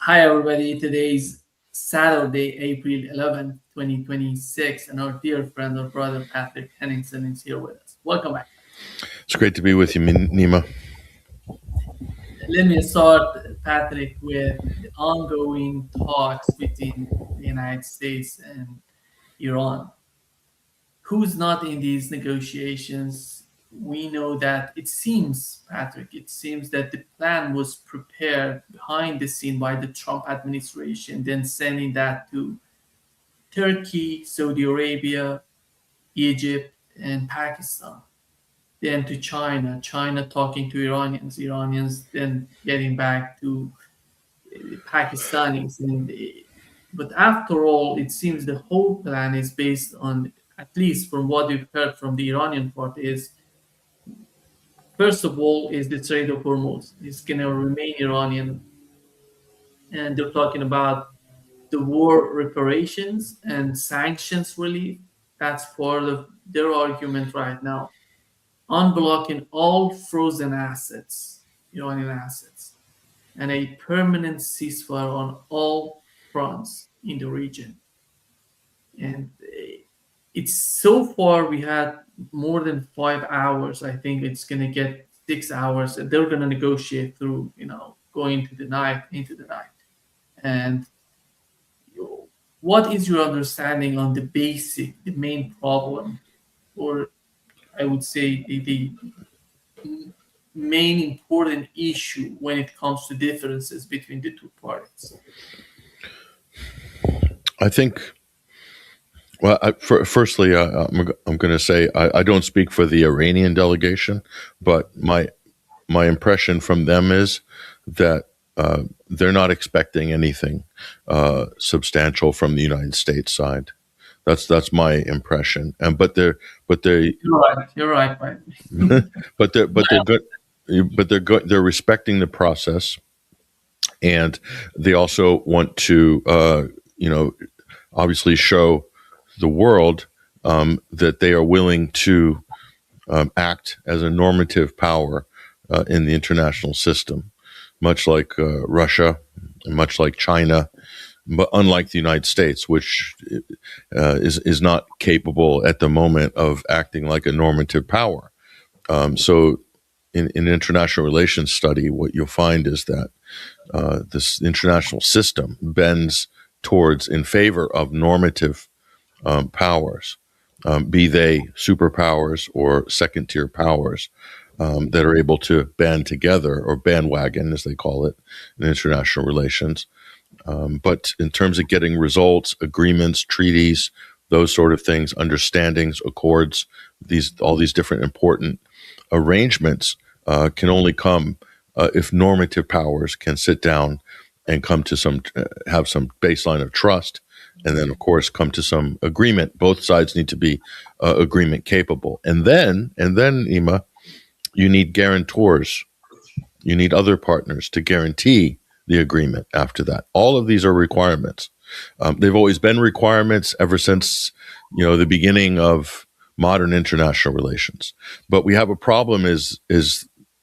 Hi, everybody. Today's Saturday, April 11th, 2026, and our dear friend, our brother Patrick Henningsen is here with us. Welcome back. It's great to be with you, Nima. Let me start, Patrick, with the ongoing talks between the United States and Iran. Who's not in these negotiations? We know that it seems, Patrick, it seems that the plan was prepared behind the scene by the Trump administration, then sending that to Turkey, Saudi Arabia, Egypt, and Pakistan. Then to China, China talking to Iranians, Iranians then getting back to Pakistanis. But after all, it seems the whole plan is based on, at least from what we've heard from the Iranian part, is first of all is the Strait of Hormuz. It's going to remain Iranian, and they're talking about the war reparations and sanctions relief. That's part of their argument right now. Unblocking all frozen assets, Iranian assets, and a permanent ceasefire on all fronts in the region. And it's so far we had more than 5 hours. I think it's going to get 6 hours, and they're going to negotiate through, going into the night. And what is your understanding on the main problem, or I would say the main important issue when it comes to differences between the two parties? I think, well, firstly, I'm going to say I don't speak for the Iranian delegation, but my impression from them is that they're not expecting anything substantial from the United States side. That's my impression. But they're You're right. but they're good. But they're respecting the process, and they also want to obviously show the world that they are willing to act as a normative power in the international system, much like Russia, and much like China, but unlike the United States, which is not capable at the moment of acting like a normative power. So in international relations study, what you'll find is that this international system bends towards in favor of normative powers, be they superpowers or second-tier powers that are able to band together, or bandwagon, as they call it in international relations. But in terms of getting results, agreements, treaties, those sort of things, understandings, accords, all these different important arrangements can only come if normative powers can sit down and come to have some baseline of trust, and then of course come to some agreement. Both sides need to be agreement capable, and then Nima, you need guarantors, you need other partners to guarantee the agreement after that. All of these are requirements. They've always been requirements ever since the beginning of modern international relations. But we have a problem is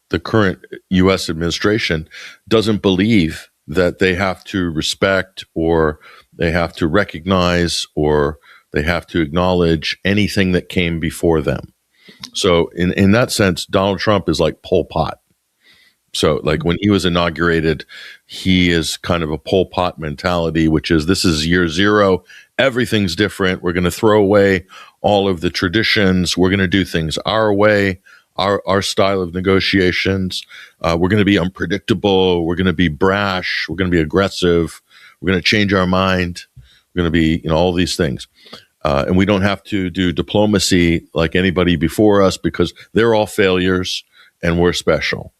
the current U.S. administration doesn't believe that they have to respect, or they have to recognize, or they have to acknowledge anything that came before them. So in that sense, Donald Trump is like Pol Pot. So like when he was inaugurated, he is kind of a Pol Pot mentality, which is, this is year zero. Everything's different. We're going to throw away all of the traditions. We're going to do things our way, our style of negotiations. We're going to be unpredictable. We're going to be brash. We're going to be aggressive. We're going to change our mind. We're going to be, all these things. And we don't have to do diplomacy like anybody before us, because they're all failures and we're special.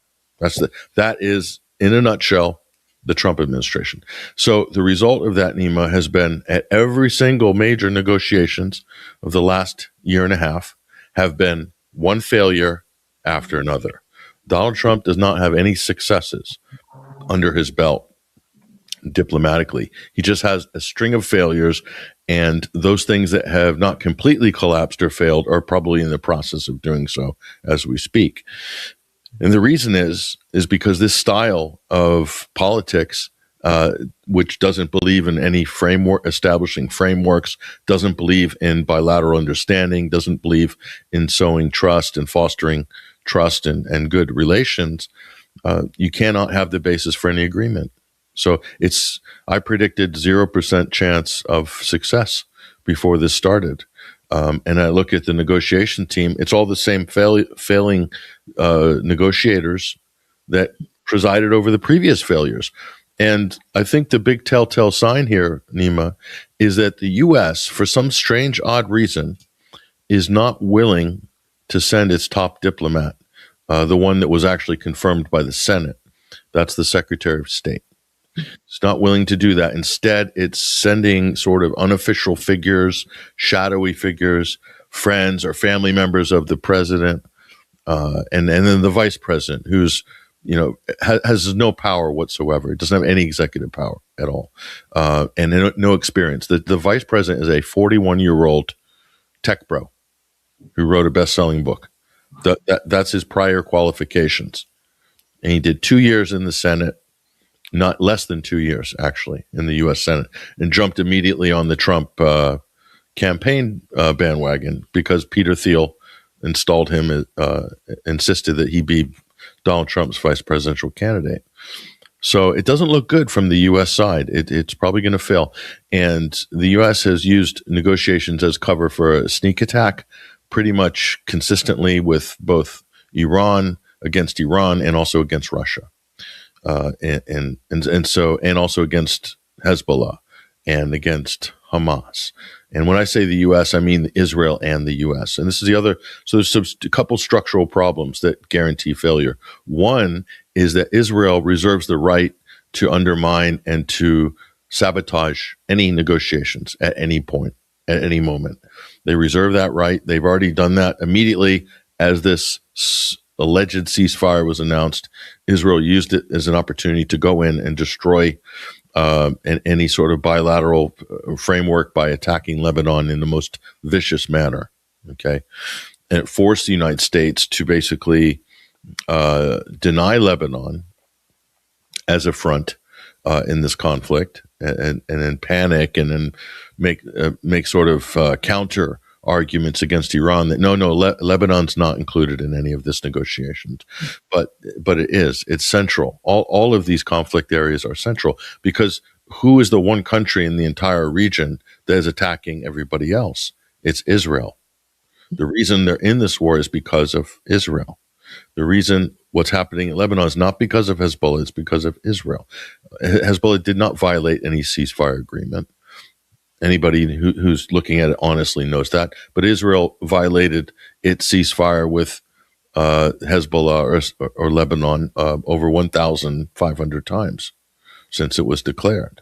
That is, in a nutshell, the Trump administration. So the result of that, Nima, has been at every single major negotiations of the last year and a half have been one failure after another. Donald Trump does not have any successes under his belt diplomatically. He just has a string of failures, and those things that have not completely collapsed or failed are probably in the process of doing so as we speak. And the reason is because this style of politics which doesn't believe in any framework, establishing frameworks, doesn't believe in bilateral understanding, doesn't believe in sowing trust and fostering trust and good relations, you cannot have the basis for any agreement. So I predicted 0% chance of success before this started. And I look at the negotiation team, it's all the same failing negotiators that presided over the previous failures. And I think the big telltale sign here, Nima, is that the U.S., for some strange, odd reason, is not willing to send its top diplomat, the one that was actually confirmed by the Senate. That's the Secretary of State. It's not willing to do that. Instead, it's sending sort of unofficial figures, shadowy figures, friends or family members of the president, and then the vice president, who's has no power whatsoever. It doesn't have any executive power at all, and no experience. The vice president is a 41-year-old tech bro who wrote a best-selling book. That's his prior qualifications, and he did 2 years in the Senate. Not less than 2 years, actually, in the U.S. Senate, and jumped immediately on the Trump campaign bandwagon because Peter Thiel installed him, insisted that he be Donald Trump's vice presidential candidate. So it doesn't look good from the U.S. side. It's probably going to fail. And the U.S. has used negotiations as cover for a sneak attack pretty much consistently with both against Iran and also against Russia. And also against Hezbollah and against Hamas. And when I say the U.S., I mean Israel and the U.S. And this is the other. So there's a couple structural problems that guarantee failure. One is that Israel reserves the right to undermine and to sabotage any negotiations at any point, at any moment. They reserve that right. They've already done that immediately as this alleged ceasefire was announced. Israel used it as an opportunity to go in and destroy any sort of bilateral framework by attacking Lebanon in the most vicious manner. Okay, and it forced the United States to basically deny Lebanon as a front in this conflict, and then panic, and then make sort of counter arguments against Iran that no, Lebanon's not included in any of this negotiations, but it's central. All of these conflict areas are central because who is the one country in the entire region that is attacking everybody else? It's Israel. The reason they're in this war is because of Israel. The reason what's happening in Lebanon is not because of Hezbollah, it's because of Israel. Hezbollah did not violate any ceasefire agreement. Anybody who's looking at it honestly knows that. But Israel violated its ceasefire with Hezbollah or Lebanon over 1,500 times since it was declared.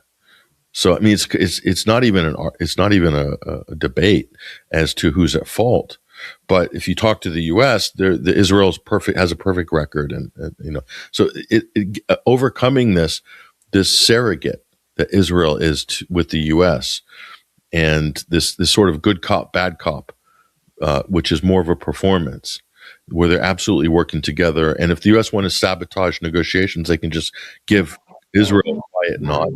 So I mean, it's not even a debate as to who's at fault. But if you talk to the U.S., Israel's has a perfect record, and so overcoming this surrogate that Israel is with the U.S. and this sort of good cop, bad cop, which is more of a performance, where they're absolutely working together. And if the U.S. want to sabotage negotiations, they can just give Israel a quiet nod.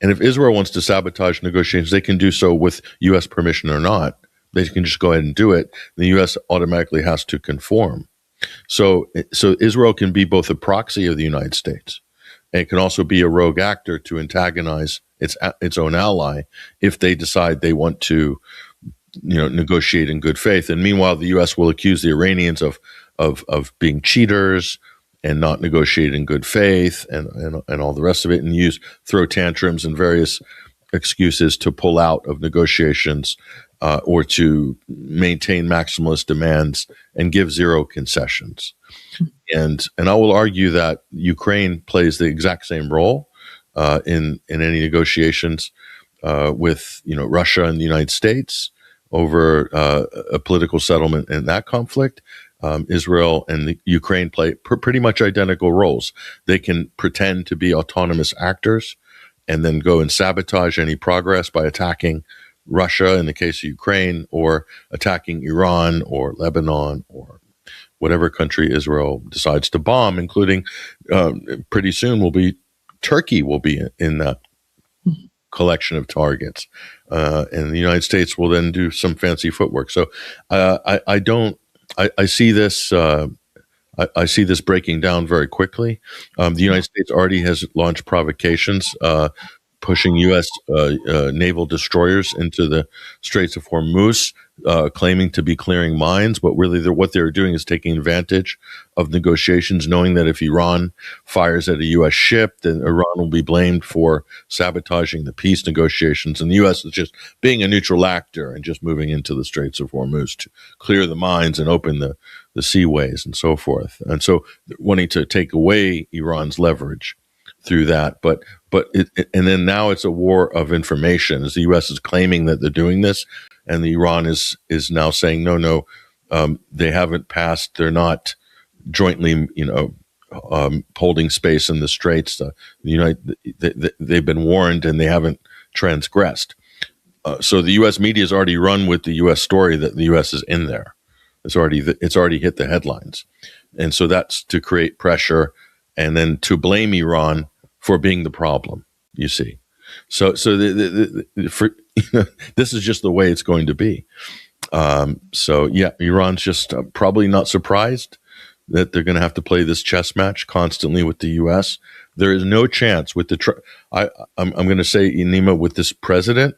And if Israel wants to sabotage negotiations, they can do so with U.S. permission or not. They can just go ahead and do it. The U.S. automatically has to conform. So Israel can be both a proxy of the United States, and it can also be a rogue actor to antagonize its own ally if they decide they want to, negotiate in good faith. And meanwhile, the U.S. will accuse the Iranians of being cheaters and not negotiate in good faith and all the rest of it, and throw tantrums and various excuses to pull out of negotiations or to maintain maximalist demands and give zero concessions. And I will argue that Ukraine plays the exact same role in any negotiations with Russia and the United States over a political settlement in that conflict. Israel and the Ukraine play pretty much identical roles. They can pretend to be autonomous actors and then go and sabotage any progress by attacking Russia in the case of Ukraine, or attacking Iran or Lebanon or whatever country Israel decides to bomb, including pretty soon will be Turkey will be in that collection of targets, and the United States will then do some fancy footwork. So I see this. I see this breaking down very quickly. The United States already has launched provocations, pushing U.S. Naval destroyers into the Straits of Hormuz, claiming to be clearing mines, but really what they're doing is taking advantage of negotiations, knowing that if Iran fires at a U.S. ship, then Iran will be blamed for sabotaging the peace negotiations, and the U.S. is just being a neutral actor and just moving into the Straits of Hormuz to clear the mines and open the seaways and so forth. And so wanting to take away Iran's leverage through that, and then now it's a war of information, as the U.S. is claiming that they're doing this, and the Iran is now saying no, they haven't passed. They're not jointly, holding space in the straits. They've been warned and they haven't transgressed. So the U.S. media has already run with the U.S. story that the U.S. is in there. It's already hit the headlines, and so that's to create pressure and then to blame Iran for being the problem. You see, so this is just the way it's going to be. So yeah, Iran's just probably not surprised that they're going to have to play this chess match constantly with the U.S. There is no chance with I'm going to say, Nima, with this president,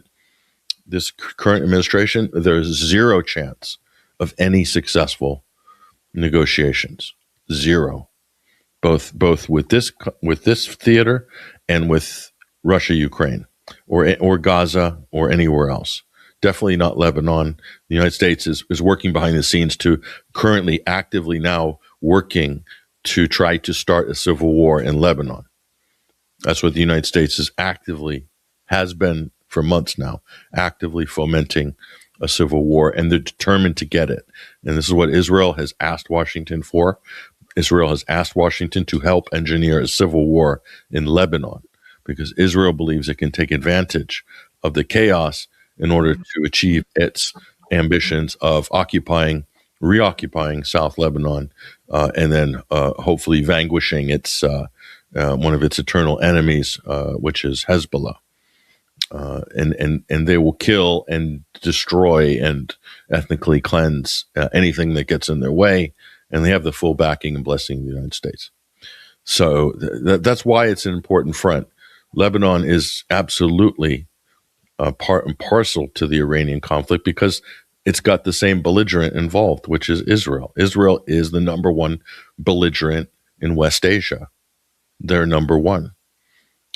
this current administration, there is zero chance of any successful negotiations. Zero. Both with this theater and with Russia, Ukraine, or Gaza, or anywhere else. Definitely not Lebanon. The United States is working behind the scenes to currently actively now working to try to start a civil war in Lebanon. That's what the United States has been for months now, actively fomenting a civil war, and they're determined to get it. And this is what Israel has asked Washington for. Israel has asked Washington to help engineer a civil war in Lebanon, because Israel believes it can take advantage of the chaos in order to achieve its ambitions of reoccupying South Lebanon, and then hopefully vanquishing its one of its eternal enemies, which is Hezbollah. And they will kill and destroy and ethnically cleanse anything that gets in their way, and they have the full backing and blessing of the United States. So that's why it's an important front. Lebanon is absolutely part and parcel to the Iranian conflict, because it's got the same belligerent involved, which is Israel. Israel is the number one belligerent in West Asia. They're number one.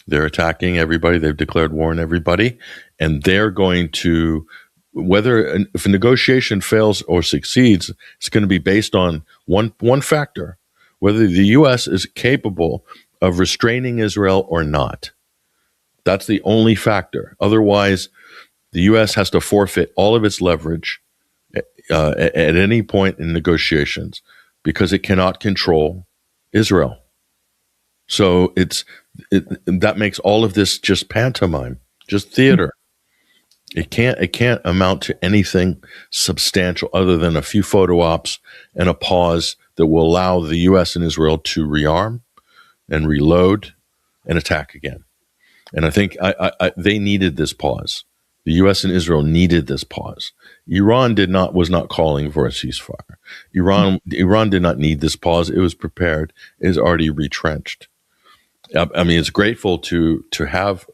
They're attacking everybody. They've declared war on everybody. And they're going to, if a negotiation fails or succeeds, it's going to be based on one factor, whether the U.S. is capable of restraining Israel or not. That's the only factor. Otherwise, the U.S. has to forfeit all of its leverage at any point in negotiations, because it cannot control Israel. So that makes all of this just pantomime, just theater. It can't amount to anything substantial other than a few photo ops and a pause that will allow the U.S. and Israel to rearm and reload and attack again. And I think they needed this pause. The U.S. and Israel needed this pause. Iran was not calling for a ceasefire. Iran did not need this pause. It was prepared. It is already retrenched. I mean, it's grateful to have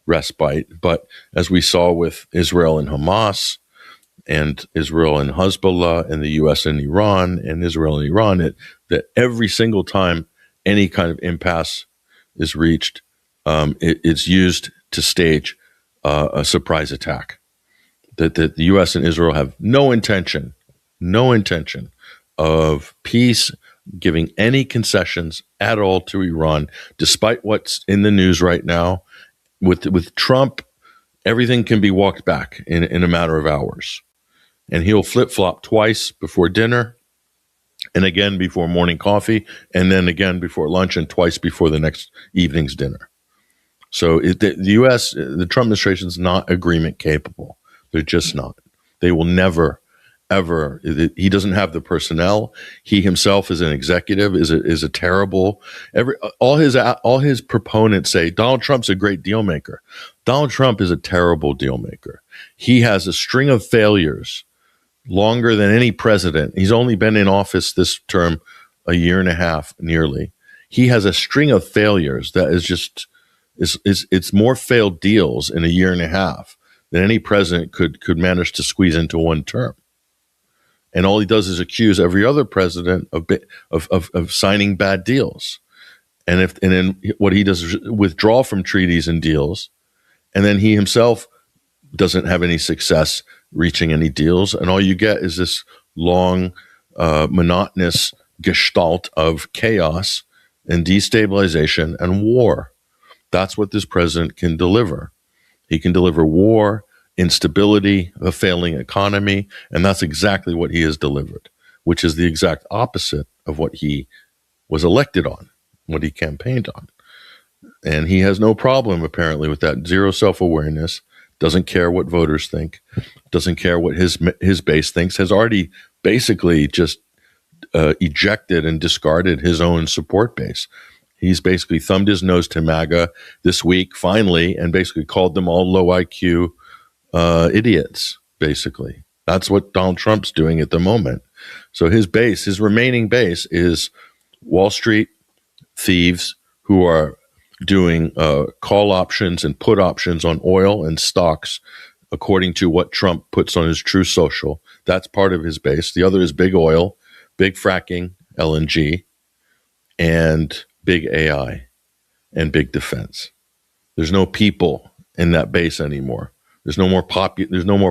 respite, but as we saw with Israel and Hamas, and Israel and Hezbollah, and the U.S. and Iran, and Israel and Iran, that every single time any kind of impasse is reached, it's used to stage a surprise attack. That the U.S. and Israel have no intention of peace, giving any concessions at all to Iran, despite what's in the news right now. With Trump, everything can be walked back in a matter of hours. And he'll flip-flop twice before dinner, and again before morning coffee, and then again before lunch, and twice before the next evening's dinner. So the U.S., the Trump administration is not agreement capable. They're just not. They will never, ever. He doesn't have the personnel. He himself is an executive, is a terrible. All his proponents say Donald Trump's a great deal maker. Donald Trump is a terrible deal maker. He has a string of failures longer than any president. He's only been in office this term a year and a half, nearly. He has a string of failures that is just it's more failed deals in a year and a half than any president could manage to squeeze into one term. And all he does is accuse every other president of signing bad deals. And then what he does is withdraw from treaties and deals, and then he himself doesn't have any success reaching any deals. And all you get is this long, monotonous gestalt of chaos and destabilization and war. That's what this president can deliver. He can deliver war, instability, a failing economy, and that's exactly what he has delivered, which is the exact opposite of what he was elected on, what he campaigned on. And he has no problem, apparently, with that. Zero self-awareness, doesn't care what voters think, doesn't care what his base thinks, has already basically just ejected and discarded his own support base. He's basically thumbed his nose to MAGA this week, finally, and basically called them all low IQ idiots, basically. That's what Donald Trump's doing at the moment. So his base, his remaining base, is Wall Street thieves who are doing call options and put options on oil and stocks according to what Trump puts on his True Social. That's part of his base. The other is big oil, big fracking, LNG, and big AI and big defense. There's no people in that base anymore. There's no more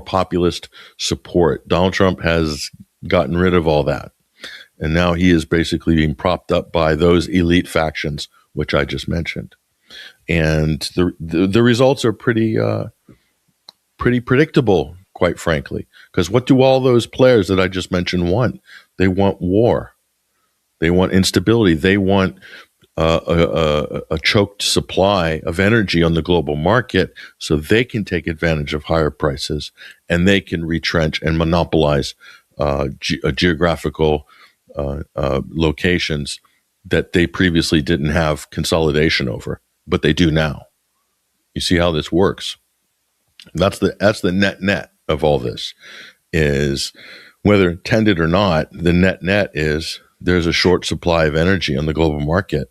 populist support. Donald Trump has gotten rid of all that. And now he is basically being propped up by those elite factions, which I just mentioned. And the results are pretty predictable, quite frankly. Because what do all those players that I just mentioned want? They want war. They want instability. They want a choked supply of energy on the global market so they can take advantage of higher prices and they can retrench and monopolize geographical locations that they previously didn't have consolidation over, but they do now. You see how this works? That's the net of all this, is whether intended or not, the net is there's a short supply of energy on the global market.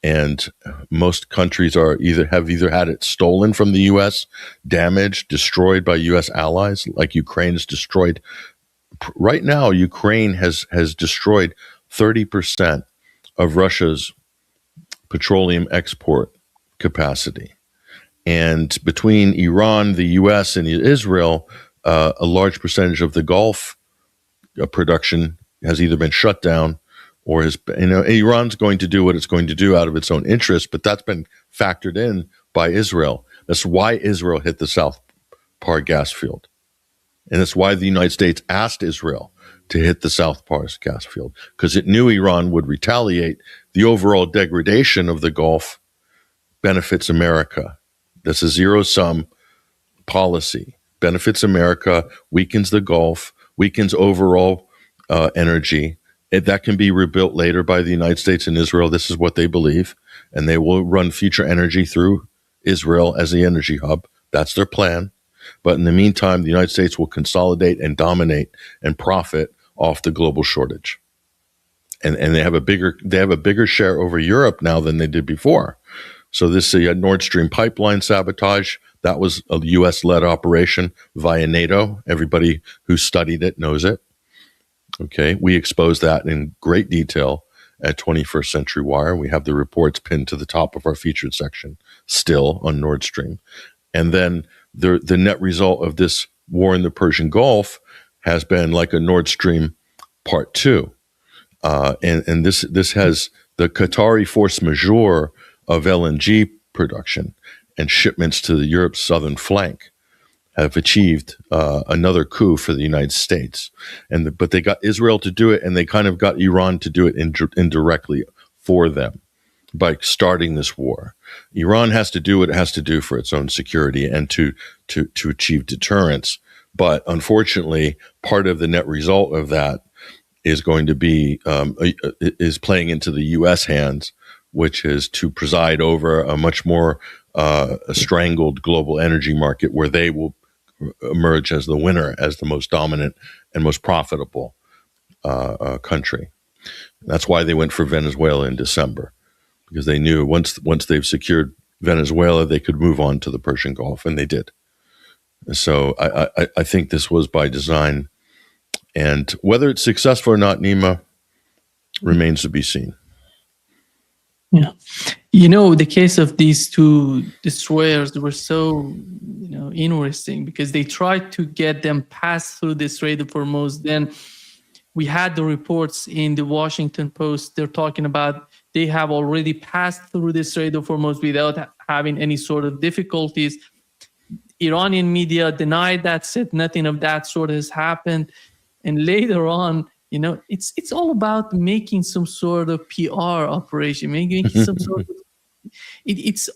And most countries have either had it stolen from the U.S., damaged, destroyed by U.S. allies, like Ukraine is destroyed. Right now, Ukraine has destroyed 30% of Russia's petroleum export capacity. And between Iran, the U.S., and Israel, a large percentage of the Gulf production has either been shut down or Iran's going to do what it's going to do out of its own interest, but that's been factored in by Israel. That's why Israel hit the South Par gas field. And that's why the United States asked Israel to hit the South Par gas field, because it knew Iran would retaliate. The overall degradation of the Gulf benefits America. That's a zero-sum policy. Benefits America, weakens the Gulf, weakens overall energy. That can be rebuilt later by the United States and Israel. This is what they believe. And they will run future energy through Israel as the energy hub. That's their plan. But in the meantime, the United States will consolidate and dominate and profit off the global shortage. And they have a bigger share over Europe now than they did before. So this Nord Stream pipeline sabotage, that was a U.S.-led operation via NATO. Everybody who studied it knows it. Okay, we exposed that in great detail at 21st Century Wire. We have the reports pinned to the top of our featured section still on Nord Stream. And then the net result of this war in the Persian Gulf has been like a Nord Stream Part 2. And this has the Qatari force majeure of LNG production and shipments to Europe's southern flank have achieved another coup for the United States. But they got Israel to do it, and they kind of got Iran to do it indirectly for them by starting this war. Iran has to do what it has to do for its own security and to achieve deterrence. But unfortunately, part of the net result of that is going to be is playing into the U.S. hands, which is to preside over a much more strangled global energy market, where they will emerge as the winner, as the most dominant and most profitable country. That's why they went for Venezuela in December, because they knew once they've secured Venezuela, they could move on to the Persian Gulf, and they did. So I think this was by design, and whether it's successful or not, Nima, remains to be seen. Yeah. The case of these two destroyers were so, interesting, because they tried to get them passed through the Strait of Hormuz. Then we had the reports in the Washington Post. They're talking about they have already passed through the Strait of Hormuz without having any sort of difficulties. Iranian media denied that, said nothing of that sort has happened. And later on, it's all about making some sort of PR operation, making some sort of, it's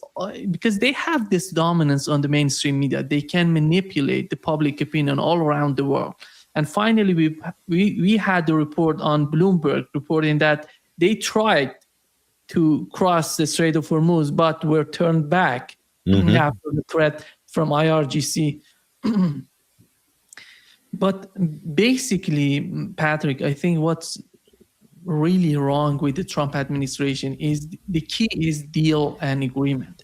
because they have this dominance on the mainstream media. They can manipulate the public opinion all around the world. And finally, we had the report on Bloomberg reporting that they tried to cross the Strait of Hormuz, but were turned back after the threat from IRGC. But basically, Patrick, I think what's really wrong with the Trump administration is the key is deal and agreement.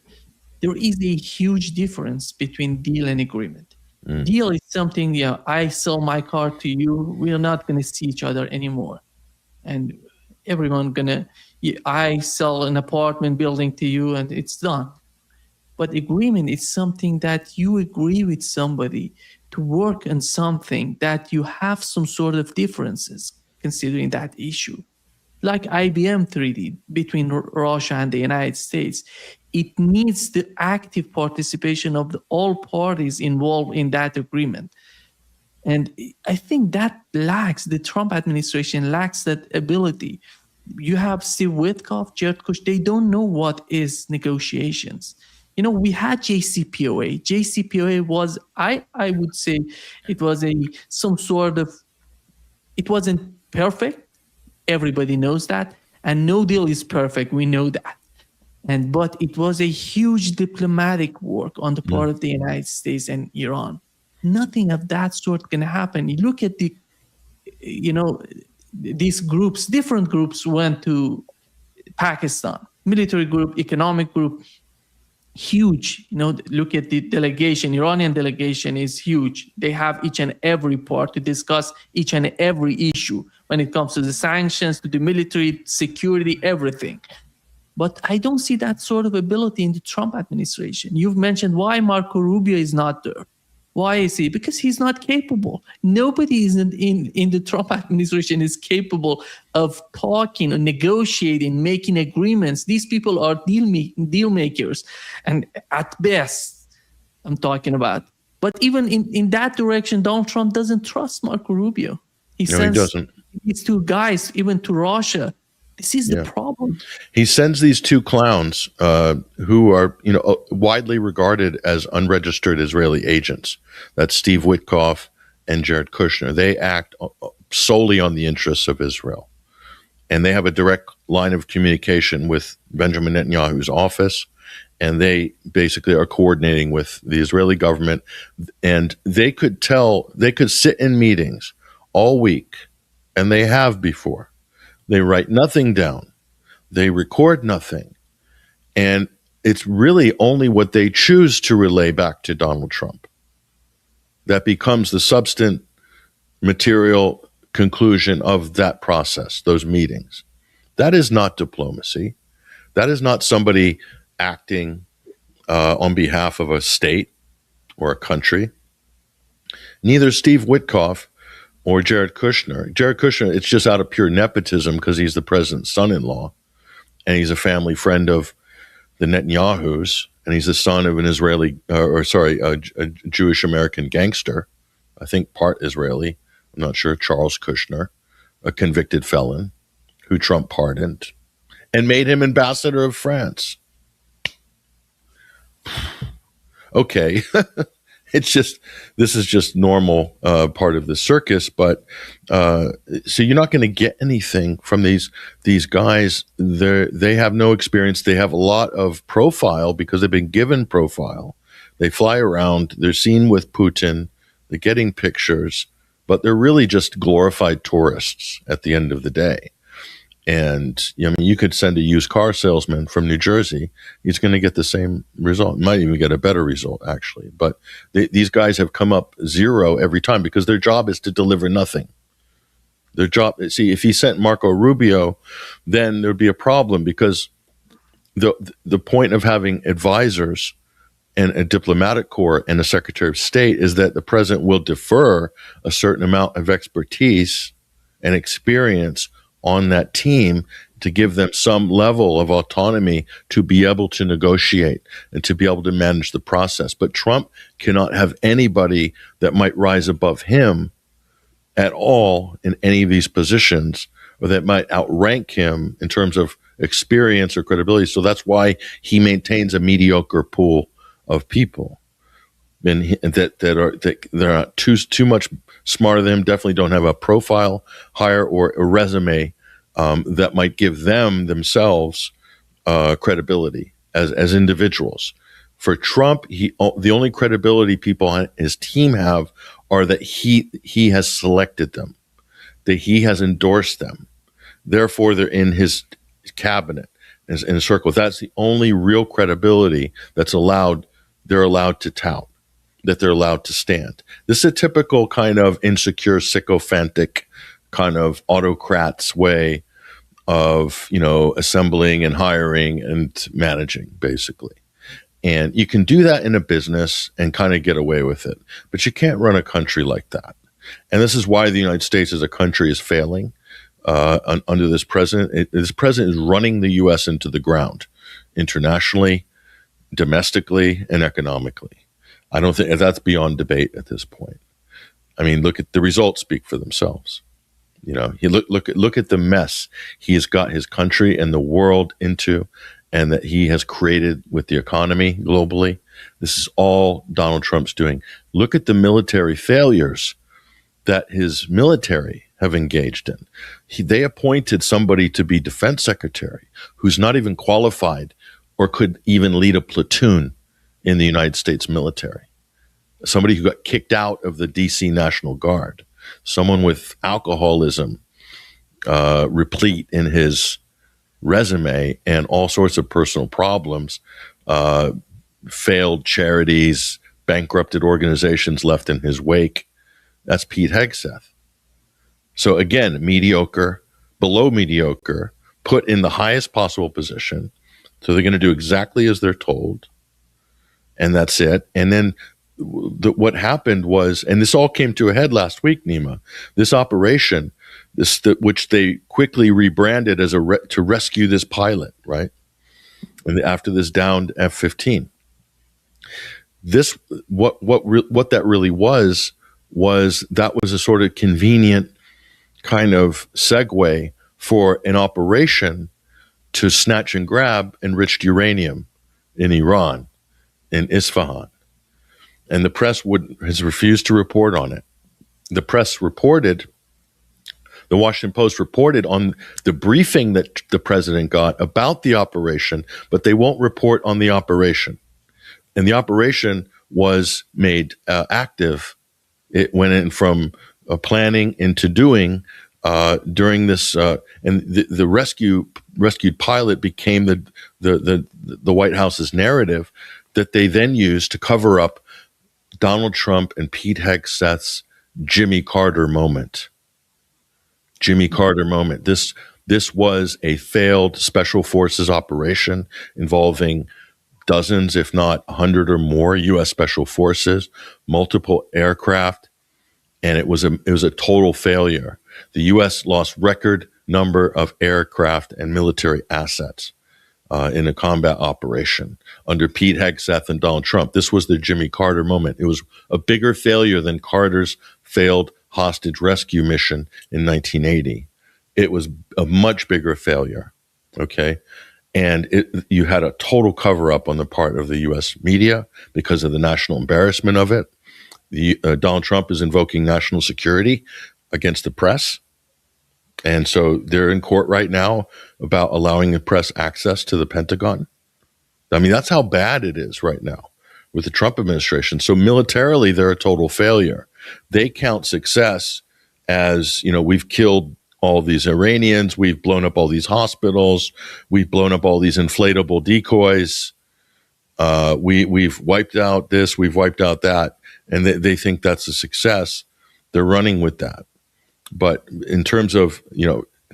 There is a huge difference between deal and agreement. Deal is something, I sell my car to you, we're not going to see each other anymore. And everyone I sell an apartment building to you and it's done. But agreement is something that you agree with somebody to work on something that you have some sort of differences considering that issue. Like IBM Treaty between Russia and the United States, it needs the active participation of all parties involved in that agreement. And I think that the Trump administration lacks that ability. You have Steve Witkoff, Jared Kushner, they don't know what is negotiations. We had JCPOA. JCPOA was, I would say, it was some sort of, it wasn't perfect. Everybody knows that. And no deal is perfect. We know that. But it was a huge diplomatic work on the part of the United States and Iran. Nothing of that sort can happen. You look at these groups, different groups went to Pakistan, military group, economic group, huge. Look at the delegation. Iranian delegation is huge. They have each and every part to discuss each and every issue when it comes to the sanctions, to the military, security, everything. But I don't see that sort of ability in the Trump administration. You've mentioned why Marco Rubio is not there. Why is he? Because he's not capable. Nobody is in the Trump administration is capable of talking or negotiating, making agreements. These people are deal makers. And at best, I'm talking about. But even in that direction, Donald Trump doesn't trust Marco Rubio. He doesn't. These two guys, even to Russia. This is the problem. He sends these two clowns who are, widely regarded as unregistered Israeli agents. That's Steve Witkoff and Jared Kushner. They act solely on the interests of Israel. And they have a direct line of communication with Benjamin Netanyahu's office. And they basically are coordinating with the Israeli government. And they could sit in meetings all week, and they have before. They write nothing down. They record nothing. And it's really only what they choose to relay back to Donald Trump that becomes the substantive material conclusion of that process, those meetings. That is not diplomacy. That is not somebody acting on behalf of a state or a country. Neither Steve Witkoff or Jared Kushner. Jared Kushner, it's just out of pure nepotism because he's the president's son-in-law, and he's a family friend of the Netanyahus, and he's the son of an a Jewish-American gangster, I think part Israeli, I'm not sure, Charles Kushner, a convicted felon who Trump pardoned and made him ambassador of France. Okay. It's just, this is just normal part of the circus. But so you're not going to get anything from these guys. They have no experience. They have a lot of profile because they've been given profile. They fly around. They're seen with Putin. They're getting pictures, but they're really just glorified tourists at the end of the day. And I mean, you could send a used car salesman from New Jersey. He's going to get the same result. Might even get a better result, actually. But these guys have come up zero every time because their job is to deliver nothing. Their job, see, if he sent Marco Rubio, then there'd be a problem because the point of having advisors and a diplomatic corps and a secretary of state is that the president will defer a certain amount of expertise and experience on that team to give them some level of autonomy to be able to negotiate and to be able to manage the process. But Trump cannot have anybody that might rise above him at all in any of these positions, or that might outrank him in terms of experience or credibility. So that's why he maintains a mediocre pool of people, and that they're not too much smarter than him. Definitely don't have a profile higher or a resume that might give them themselves credibility as individuals. For Trump, the only credibility people on his team have are that he has selected them, that he has endorsed them. Therefore, they're in his cabinet, in a circle. That's the only real credibility that's allowed. They're allowed to tout, that they're allowed to stand. This is a typical kind of insecure, sycophantic kind of autocrat's way of, assembling and hiring and managing, basically. And you can do that in a business and kind of get away with it, but you can't run a country like that. And this is why the United States as a country is failing under this president. This president is running the U.S. into the ground, internationally, domestically, and economically. I don't think that's beyond debate at this point. I mean, look at the results speak for themselves. Look at the mess he has got his country and the world into, and that he has created with the economy globally. This is all Donald Trump's doing. Look at the military failures that his military have engaged in. They appointed somebody to be defense secretary who's not even qualified or could even lead a platoon in the United States military. Somebody who got kicked out of the DC National Guard. Someone with alcoholism replete in his resume and all sorts of personal problems, failed charities, bankrupted organizations left in his wake. That's Pete Hegseth. So again, mediocre, below mediocre, put in the highest possible position. So they're going to do exactly as they're told. And that's it. And then what happened was, and this all came to a head last week, Nima, this operation, which they quickly rebranded as to rescue this pilot, right? And after this downed F-15, what that really was that was a sort of convenient kind of segue for an operation to snatch and grab enriched uranium in Iran, in Isfahan. And the press has refused to report on it. The press reported, the Washington Post reported on the briefing that the president got about the operation, but they won't report on the operation. And the operation was made active. It went in from planning into doing during this, and the rescued pilot became the White House's narrative that they then used to cover up Donald Trump and Pete Hegseth's Jimmy Carter moment. Jimmy Carter moment. This was a failed special forces operation involving dozens, if not 100 or more U.S. special forces, multiple aircraft, and it was a total failure. The U.S. lost record number of aircraft and military assets in a combat operation under Pete Hegseth and Donald Trump. This was the Jimmy Carter moment. It was a bigger failure than Carter's failed hostage rescue mission in 1980. It was a much bigger failure, okay? And you had a total cover-up on the part of the U.S. media because of the national embarrassment of it. Donald Trump is invoking national security against the press. And so they're in court right now about allowing the press access to the Pentagon. I mean, that's how bad it is right now with the Trump administration. So militarily, they're a total failure. They count success as, we've killed all these Iranians, we've blown up all these hospitals, we've blown up all these inflatable decoys, we've wiped out this, we've wiped out that, and they think that's a success. They're running with that. But in terms of,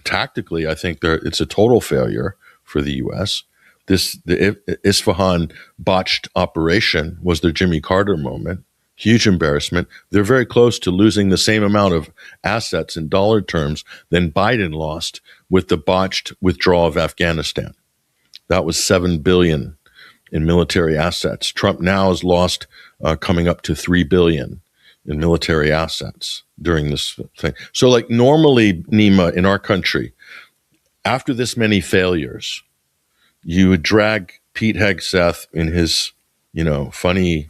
tactically, I think it's a total failure for the U.S. The Isfahan botched operation was their Jimmy Carter moment. Huge embarrassment. They're very close to losing the same amount of assets in dollar terms than Biden lost with the botched withdrawal of Afghanistan. That was $7 billion in military assets. Trump now has lost coming up to $3 billion in military assets during this thing. So like normally, Nima, in our country, after this many failures, you would drag Pete Hegseth in his, funny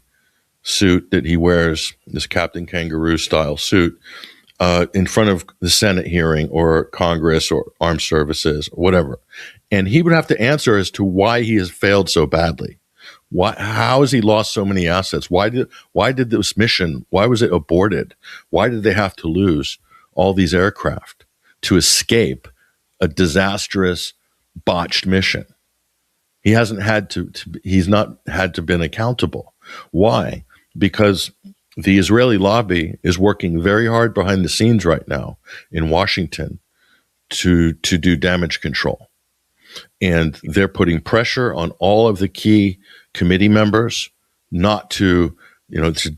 suit that he wears, this Captain Kangaroo style suit, in front of the Senate hearing or Congress or Armed Services or whatever. And he would have to answer as to why he has failed so badly. How has he lost so many assets? Why did this mission, why was it aborted? Why did they have to lose all these aircraft to escape a disastrous, botched mission? He hasn't had he's not had to been accountable. Why? Because the Israeli lobby is working very hard behind the scenes right now in Washington to do damage control. And they're putting pressure on all of the key committee members not to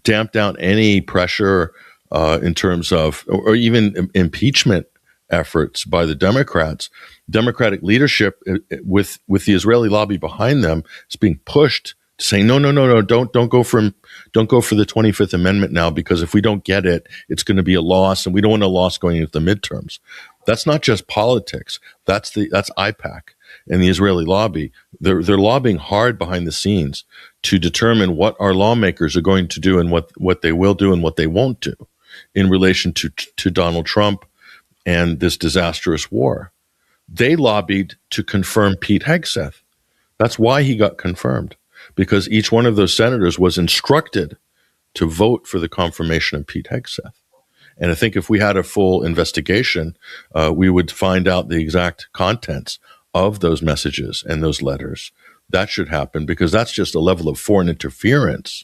damp down any pressure in terms of, or even impeachment efforts by the Democrats. Democratic leadership with the Israeli lobby behind them is being pushed to say, no, don't go for the 25th Amendment now, because if we don't get it, it's going to be a loss, and we don't want a loss going into the midterms. That's not just politics. That's IPAC and the Israeli lobby. They're lobbying hard behind the scenes to determine what our lawmakers are going to do and what they will do and what they won't do in relation to Donald Trump and this disastrous war. They lobbied to confirm Pete Hegseth. That's why he got confirmed, because each one of those senators was instructed to vote for the confirmation of Pete Hegseth. And I think if we had a full investigation, we would find out the exact contents of those messages and those letters. That should happen, because that's just a level of foreign interference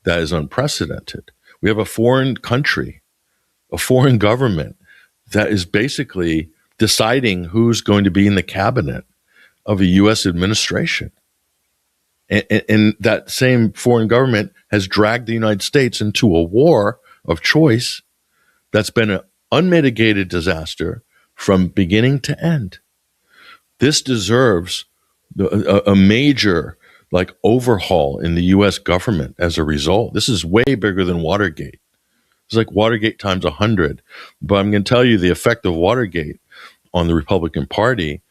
that is unprecedented. We have a foreign country, a foreign government that is basically deciding who's going to be in the cabinet of a U.S. administration. And that same foreign government has dragged the United States into a war of choice that's been an unmitigated disaster from beginning to end. This deserves a major overhaul in the U.S. government as a result. This is way bigger than Watergate. It's like Watergate times 100. But I'm going to tell you the effect of Watergate on the Republican Party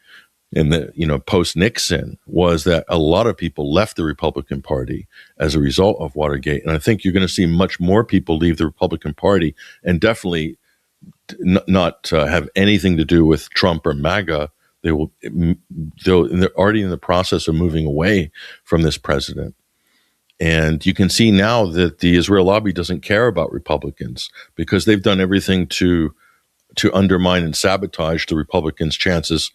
and the post Nixon was that a lot of people left the Republican Party as a result of Watergate. And I think you're going to see much more people leave the Republican Party, and definitely not have anything to do with Trump or MAGA. They're already in the process of moving away from this president. And you can see now that the Israel lobby doesn't care about Republicans, because they've done everything to undermine and sabotage the Republicans' chances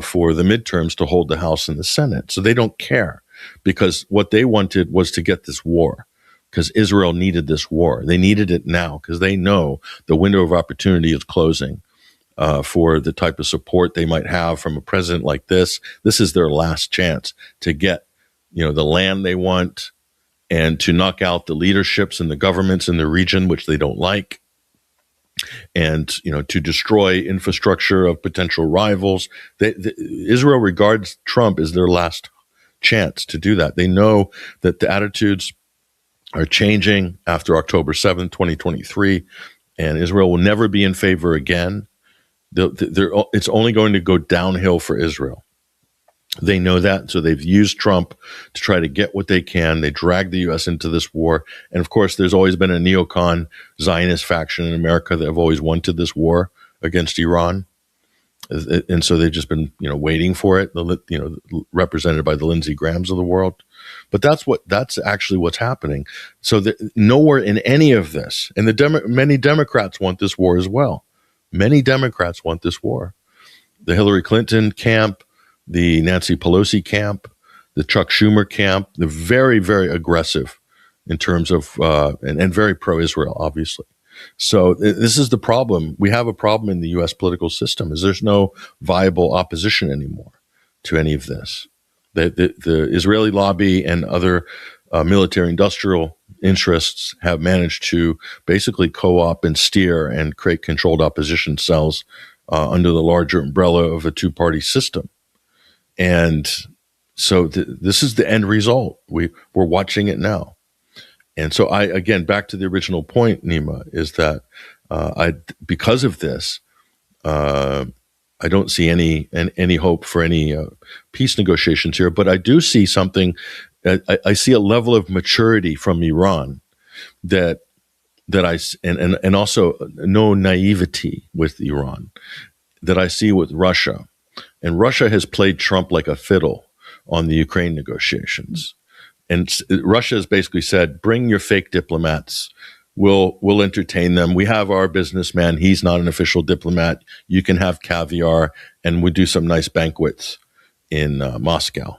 for the midterms to hold the House and the Senate. So they don't care, because what they wanted was to get this war, because Israel needed this war. They needed it now, because they know the window of opportunity is closing for the type of support they might have from a president like this. This is their last chance to get the land they want, and to knock out the leaderships and the governments in the region, which they don't like, and to destroy infrastructure of potential rivals. Israel regards Trump as their last chance to do that. They know that the attitudes are changing after October 7th, 2023, and Israel will never be in favor again. It's only going to go downhill for Israel. They know that, so they've used Trump to try to get what they can. They drag the U.S. into this war. And of course, there's always been a neocon Zionist faction in America that have always wanted this war against Iran. And so they've just been, waiting for it, represented by the Lindsey Grahams of the world. But that's actually what's happening. So nowhere in any of this, and many Democrats want this war as well. Many Democrats want this war. The Hillary Clinton camp, the Nancy Pelosi camp, the Chuck Schumer camp, they're very, very aggressive in terms of, and very pro-Israel, obviously. So this is the problem. We have a problem in the U.S. political system, is there's no viable opposition anymore to any of this. The Israeli lobby and other military-industrial interests have managed to basically co-op and steer and create controlled opposition cells under the larger umbrella of a two-party system. And so this is the end result. We're watching it now. And so again, back to the original point, Nima, is that because of this, I don't see any hope for any peace negotiations here. But I do see something. I see a level of maturity from Iran that and also no naivety with Iran that I see with Russia. And Russia has played Trump like a fiddle on the Ukraine negotiations. And Russia has basically said, bring your fake diplomats. We'll entertain them. We have our businessman. He's not an official diplomat. You can have caviar, and we do some nice banquets in Moscow.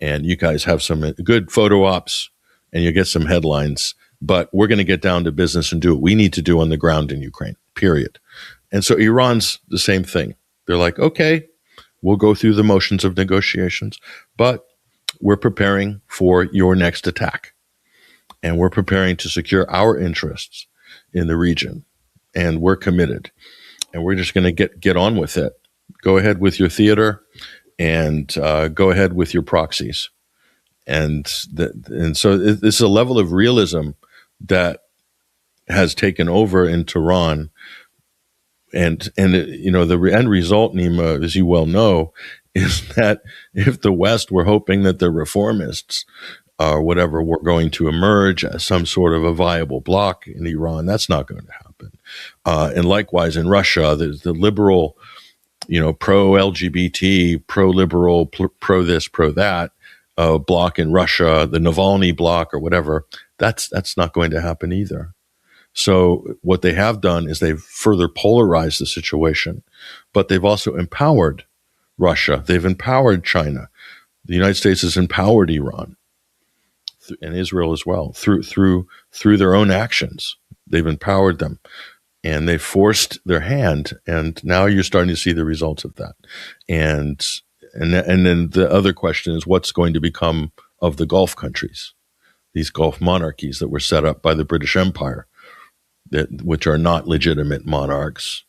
And you guys have some good photo ops, and you get some headlines. But we're going to get down to business and do what we need to do on the ground in Ukraine, period. And so Iran's the same thing. They're like, okay, we'll go through the motions of negotiations, but we're preparing for your next attack. And we're preparing to secure our interests in the region. And we're committed. And we're just going to get on with it. Go ahead with your theater and go ahead with your proxies. And so this is a level of realism that has taken over in Tehran. And the end result, Nima, as you well know, is that if the West were hoping that the reformists or whatever were going to emerge as some sort of a viable bloc in Iran, that's not going to happen. And likewise in Russia, there's the liberal, pro-LGBT, pro-liberal, pro-this, pro-that bloc in Russia, the Navalny bloc or whatever, that's not going to happen either. So what they have done is they've further polarized the situation, but they've also empowered Russia. They've empowered China. The United States has empowered Iran and Israel as well through their own actions. They've empowered them, and they've forced their hand. And now you're starting to see the results of that. And then the other question is, what's going to become of the Gulf countries, these Gulf monarchies that were set up by the British Empire, which are not legitimate monarchs.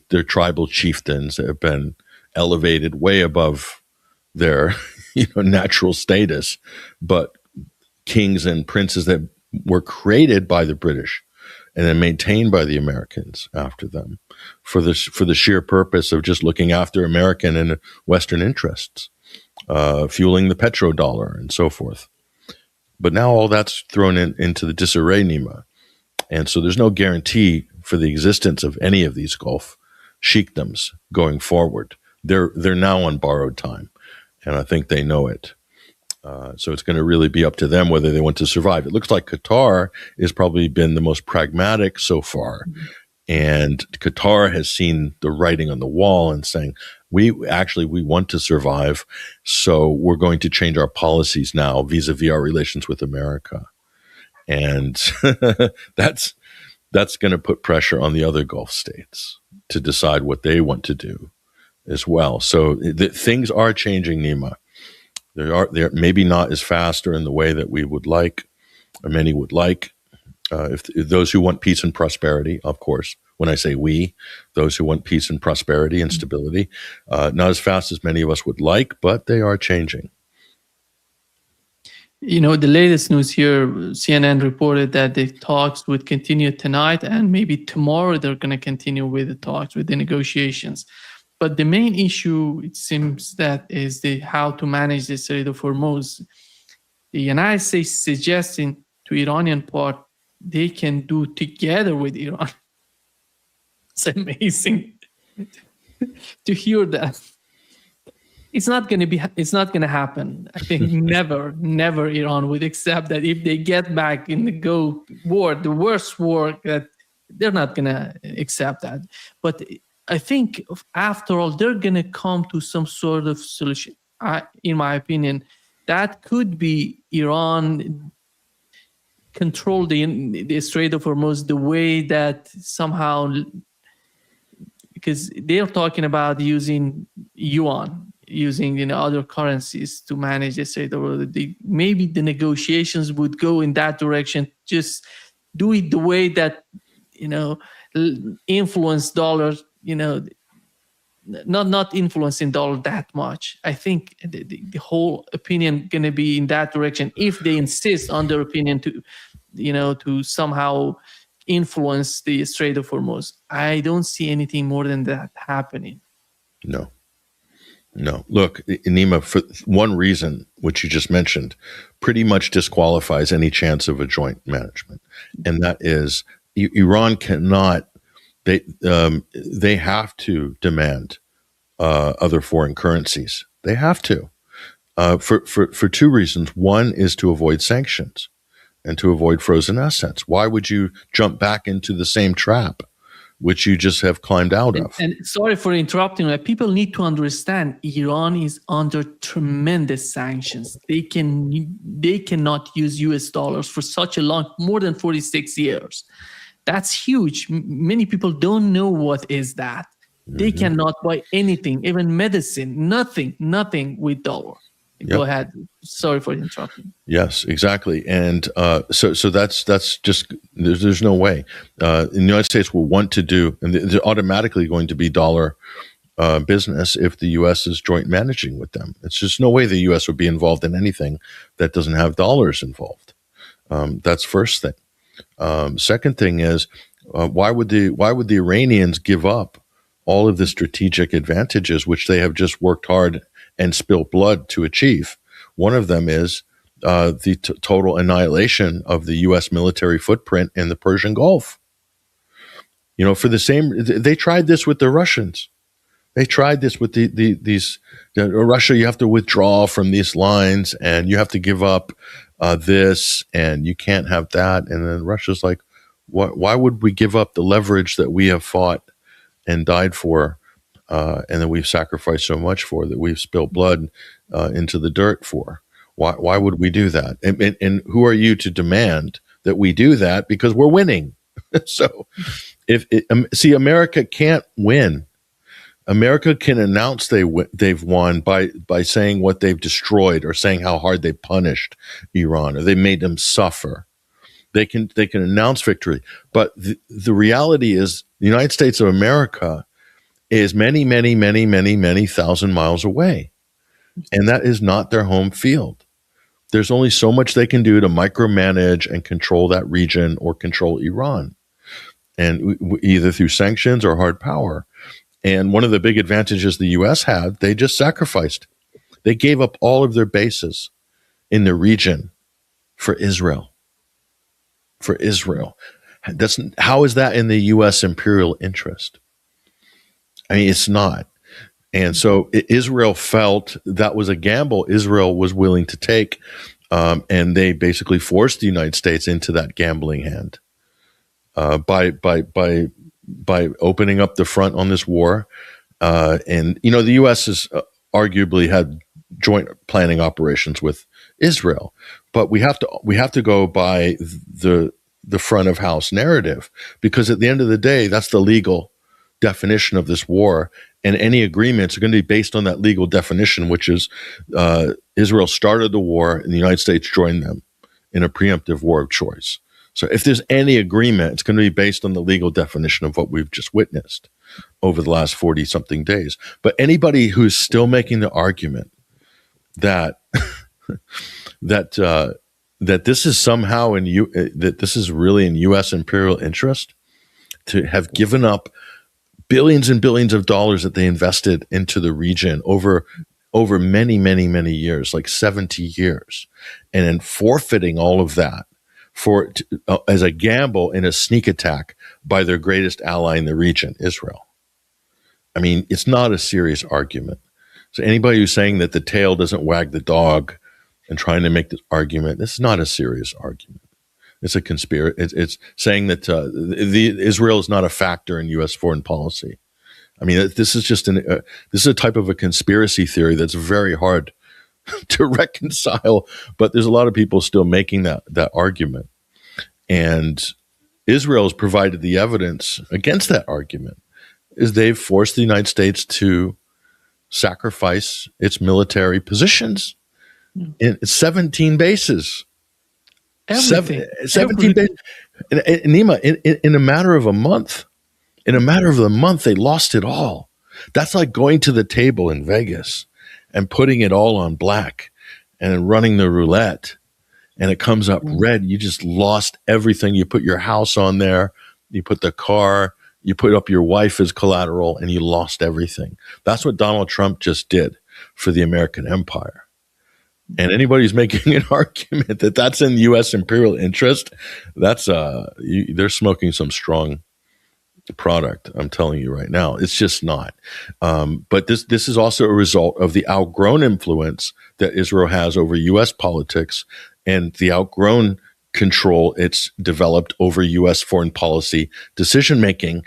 They're tribal chieftains that have been elevated way above their natural status, but kings and princes that were created by the British and then maintained by the Americans after them for the sheer purpose of just looking after American and Western interests, fueling the petrodollar and so forth. But now all that's thrown into the disarray, Nima. And so there's no guarantee for the existence of any of these Gulf sheikdoms going forward. They're now on borrowed time, and I think they know it. So it's going to really be up to them whether they want to survive. It looks like Qatar has probably been the most pragmatic so far. Mm-hmm. And Qatar has seen the writing on the wall and saying, we want to survive, so we're going to change our policies now vis-a-vis our relations with America. And that's going to put pressure on the other Gulf states to decide what they want to do as well. So things are changing, Nima. They're maybe not as fast or in the way that we would like, or many would like. If those who want peace and prosperity, of course, when I say we, those who want peace and prosperity and stability, not as fast as many of us would like, but they are changing. The latest news here, CNN reported that the talks would continue tonight, and maybe tomorrow they're going to continue with the talks, with the negotiations. But the main issue, it seems, that is how to manage the Strait of Hormuz. The United States suggesting to Iranian part they can do together with Iran. It's amazing to hear that. It's not going to happen. I think never Iran would accept that. If they get back in the war, the worst war, that they're not going to accept that. But I think after all, they're going to come to some sort of solution. In my opinion, that could be Iran control the Strait of Hormuz the way that somehow, because they're talking about using yuan, using other currencies to manage the Strait of Hormuz. Maybe the negotiations would go in that direction. Just do it the way that influence dollars. Not influencing dollar that much. I think the whole opinion going to be in that direction if they insist on their opinion to somehow influence the Strait of Hormuz. I don't see anything more than that happening. No. Look, Nima, for one reason, which you just mentioned, pretty much disqualifies any chance of a joint management, and that is Iran cannot. They have to demand other foreign currencies. They have to for two reasons. One is to avoid sanctions and to avoid frozen assets. Why would you jump back into the same trap which you just have climbed out of? And sorry for interrupting. People need to understand Iran is under tremendous sanctions. They cannot use US dollars for such a long, more than 46 years. That's huge. Many people don't know what is that. They cannot buy anything, even medicine, nothing with dollar. Yep. Go ahead. Sorry for interrupting. Yes, exactly. And so that's just, there's no way. The United States will want to do, and they're automatically going to be dollar business if the U.S. is joint managing with them. It's just no way the U.S. would be involved in anything that doesn't have dollars involved. That's first thing. Second thing is, why would the Iranians give up all of the strategic advantages which they have just worked hard and spilt blood to achieve? One of them is the total annihilation of the U.S. military footprint in the Persian Gulf. For the same, they tried this with the Russians. They tried this with Russia. You have to withdraw from these lines, and you have to give up this, and you can't have that. And then Russia's like, why would we give up the leverage that we have fought and died for, and that we've sacrificed so much for, that we've spilled blood into the dirt for? Why would we do that? And who are you to demand that we do that? Because we're winning. So see, America can't win. America can announce they've won by saying what they've destroyed, or saying how hard they punished Iran, or they made them suffer. They can announce victory, but the reality is the United States of America is many, many, many, many, many thousand miles away, and that is not their home field. There's only so much they can do to micromanage and control that region or control Iran, and either through sanctions or hard power. And one of the big advantages the U.S. had, they just sacrificed. They gave up all of their bases in the region for Israel. For Israel. How is that in the U.S. imperial interest? I mean, it's not. And so Israel felt that was a gamble Israel was willing to take, and they basically forced the United States into that gambling hand by opening up the front on this war. And, the U.S. has arguably had joint planning operations with Israel, but we have to go by the front of house narrative, because at the end of the day, that's the legal definition of this war. And any agreements are going to be based on that legal definition, which is Israel started the war and the United States joined them in a preemptive war of choice. So if there's any agreement, it's going to be based on the legal definition of what we've just witnessed over the last 40-something days. But anybody who's still making the argument that that this is somehow that this is really in U.S. imperial interest to have given up billions and billions of dollars that they invested into the region over many, many, many years, like 70 years, and then forfeiting all of that as a gamble in a sneak attack by their greatest ally in the region, Israel. I mean, it's not a serious argument. So anybody who's saying that the tail doesn't wag the dog and trying to make this argument, this is not a serious argument. It's a conspiracy. It's saying that Israel is not a factor in U.S. foreign policy. I mean, this is just this is a type of a conspiracy theory that's very hard to reconcile. But there's a lot of people still making that argument, and Israel has provided the evidence against that argument. Is they've forced the United States to sacrifice its military positions in 17 bases. Everything. 17 bases. Nima, in a matter of a month. In a matter of a month, they lost it all. That's like going to the table in Vegas and putting it all on black and then running the roulette, and it comes up red. You just lost everything. You put your house on there. You put the car. You put up your wife as collateral, and you lost everything. That's what Donald Trump just did for the American empire. And anybody who's making an argument that that's in U.S. imperial interest, that's they're smoking some strong product. I'm telling you right now, it's just not. But this is also a result of the outgrown influence that Israel has over U.S. politics and the outgrown control it's developed over U.S. foreign policy decision making,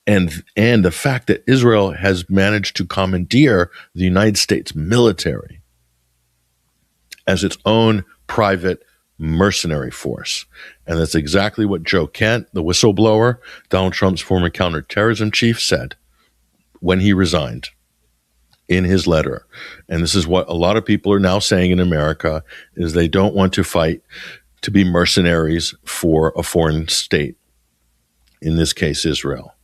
and the fact that Israel has managed to commandeer the United States military as its own private mercenary force. And that's exactly what Joe Kent, the whistleblower, Donald Trump's former counterterrorism chief, said when he resigned in his letter. And this is what a lot of people are now saying in America, is they don't want to fight to be mercenaries for a foreign state, in this case, Israel.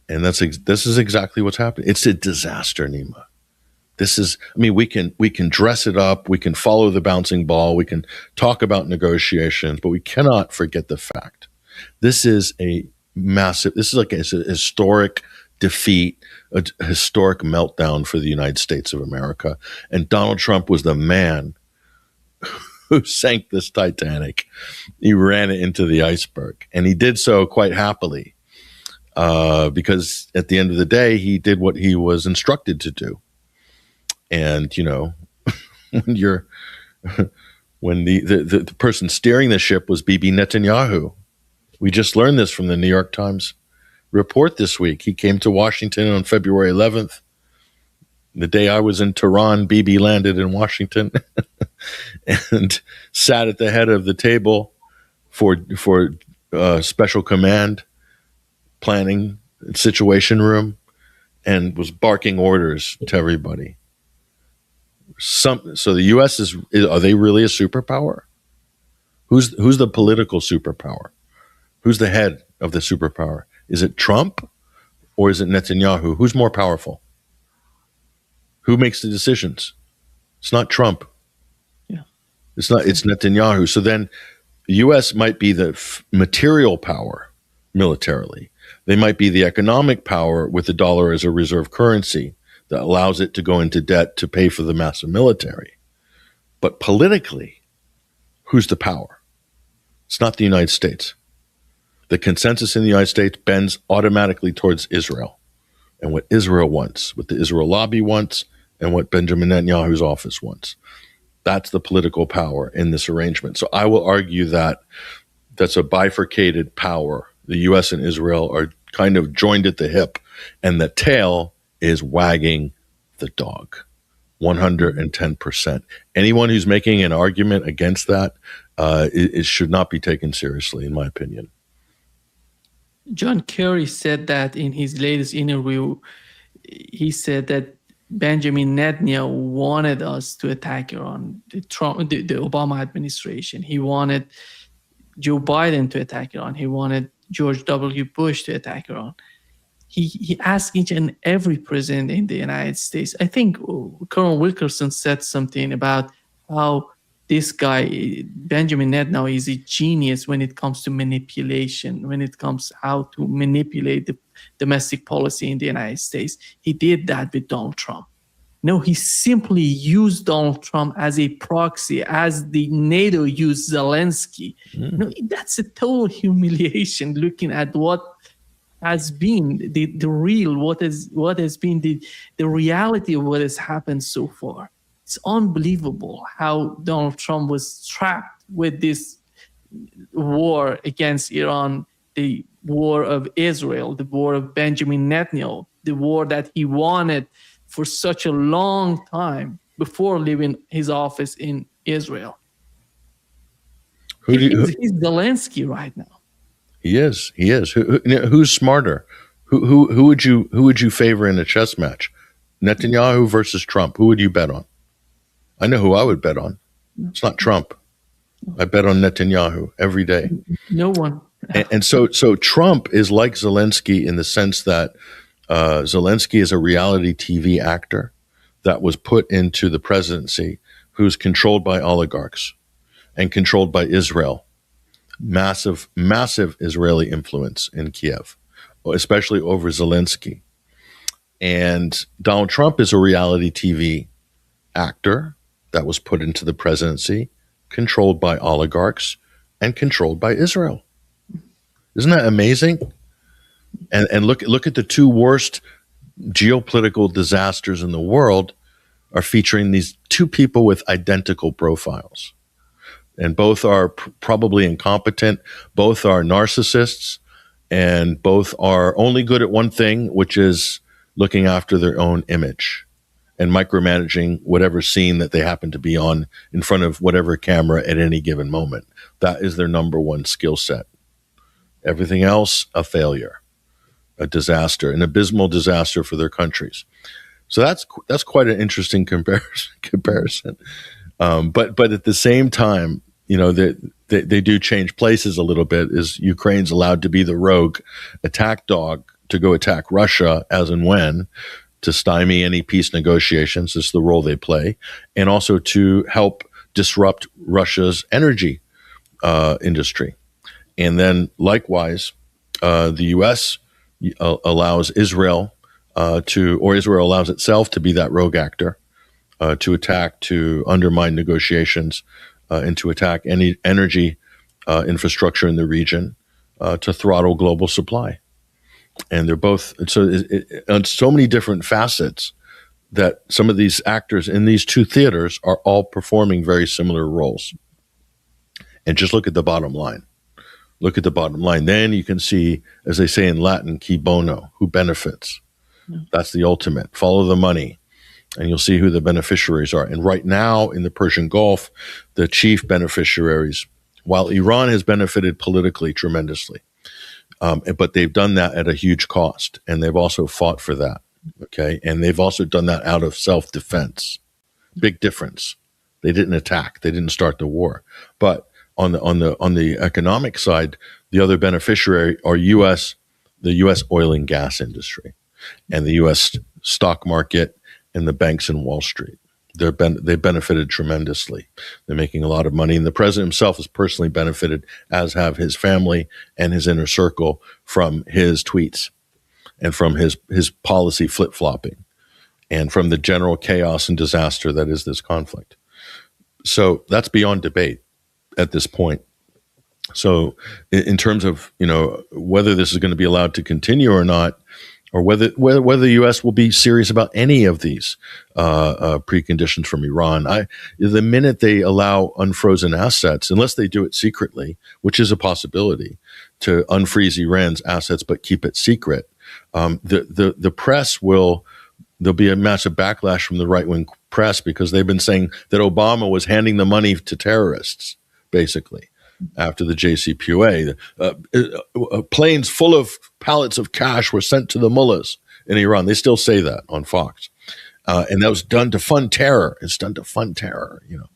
And this is exactly what's happening. It's a disaster, Nima. This is, I mean, we can dress it up, we can follow the bouncing ball, we can talk about negotiations, but we cannot forget the fact. This is like a historic defeat, a historic meltdown for the United States of America. And Donald Trump was the man who sank this Titanic. He ran it into the iceberg, and he did so quite happily, because at the end of the day, he did what he was instructed to do. And, you know, when the person steering the ship was Bibi Netanyahu. We just learned this from the New York Times report this week. He came to Washington on February 11th. The day I was in Tehran, Bibi landed in Washington and sat at the head of the table for special command planning situation room, and was barking orders to everybody. So the U.S. are they really a superpower? Who's the political superpower? Who's the head of the superpower? Is it Trump or is it Netanyahu? Who's more powerful? Who makes the decisions? It's not Trump. Yeah, it's not. It's Netanyahu. So then, the U.S. might be the material power militarily. They might be the economic power with the dollar as a reserve currency that allows it to go into debt to pay for the massive military. But politically, who's the power? It's not the United States. The consensus in the United States bends automatically towards Israel and what Israel wants, what the Israel lobby wants, and what Benjamin Netanyahu's office wants. That's the political power in this arrangement. So I will argue that that's a bifurcated power. The U.S. and Israel are kind of joined at the hip, and the tail is wagging the dog, 110%. Anyone who's making an argument against that, it should not be taken seriously, in my opinion. John Kerry said that in his latest interview. He said that Benjamin Netanyahu wanted us to attack Iran, the Obama administration. He wanted Joe Biden to attack Iran. He wanted George W. Bush to attack Iran. He asked each and every president in the United States. I think Colonel Wilkerson said something about how this guy, Benjamin Netanyahu, is a genius when it comes to manipulation, when it comes how to manipulate the domestic policy in the United States. He did that with Donald Trump. No, he simply used Donald Trump as a proxy, as the NATO used Zelensky. No, that's a total humiliation looking at what has been the real, what has been the reality of what has happened so far. It's unbelievable how Donald Trump was trapped with this war against Iran, the war of Israel, the war of Benjamin Netanyahu, the war that he wanted for such a long time before leaving his office in Israel. He's Zelensky right now. He is. Who's smarter? Who would you favor in a chess match? Netanyahu versus Trump. Who would you bet on? I know who I would bet on. It's not Trump. I bet on Netanyahu every day. No one. And so Trump is like Zelensky in the sense that Zelensky is a reality TV actor that was put into the presidency, who's controlled by oligarchs and controlled by Israel. Massive Israeli influence in Kiev, especially over Zelensky. And Donald Trump is a reality TV actor that was put into the presidency, controlled by oligarchs and controlled by Israel. Isn't that amazing? And look at the two worst geopolitical disasters in the world are featuring these two people with identical profiles. And both are probably incompetent, both are narcissists, and both are only good at one thing, which is looking after their own image and micromanaging whatever scene that they happen to be on in front of whatever camera at any given moment. That is their number one skill set. Everything else, a failure, a disaster, an abysmal disaster for their countries. So that's quite an interesting comparison. But at the same time, you know, they do change places a little bit. Is Ukraine's allowed to be the rogue attack dog to go attack Russia as and when, to stymie any peace negotiations. This is the role they play, and also to help disrupt Russia's energy industry. And then likewise, the U.S. allows Israel or Israel allows itself to be that rogue actor to attack, to undermine negotiations, and to attack any energy infrastructure in the region, to throttle global supply. And they're both on so many different facets that some of these actors in these two theaters are all performing very similar roles. And just look at the bottom line. Look at the bottom line. Then you can see, as they say in Latin, qui bono, who benefits. That's the ultimate. Follow the money, and you'll see who the beneficiaries are. And right now in the Persian Gulf, the chief beneficiaries, while Iran has benefited politically tremendously, but they've done that at a huge cost, and they've also fought for that. Okay, and they've also done that out of self-defense. Big difference. They didn't attack. They didn't start the war. But on the economic side, the other beneficiary are the U.S. oil and gas industry, and the U.S. stock market, and the banks in Wall Street. They benefited tremendously. They're making a lot of money. And the president himself has personally benefited, as have his family and his inner circle, from his tweets and from his policy flip-flopping and from the general chaos and disaster that is this conflict. So that's beyond debate at this point. So in terms of, you know, whether this is going to be allowed to continue or not, or whether the U.S. will be serious about any of these preconditions from Iran. The minute they allow unfrozen assets, unless they do it secretly, which is a possibility, to unfreeze Iran's assets but keep it secret, the press there'll be a massive backlash from the right-wing press, because they've been saying that Obama was handing the money to terrorists, basically. After the JCPOA, planes full of pallets of cash were sent to the mullahs in Iran. They still say that on Fox. And that was done to fund terror. It's done to fund terror, you know.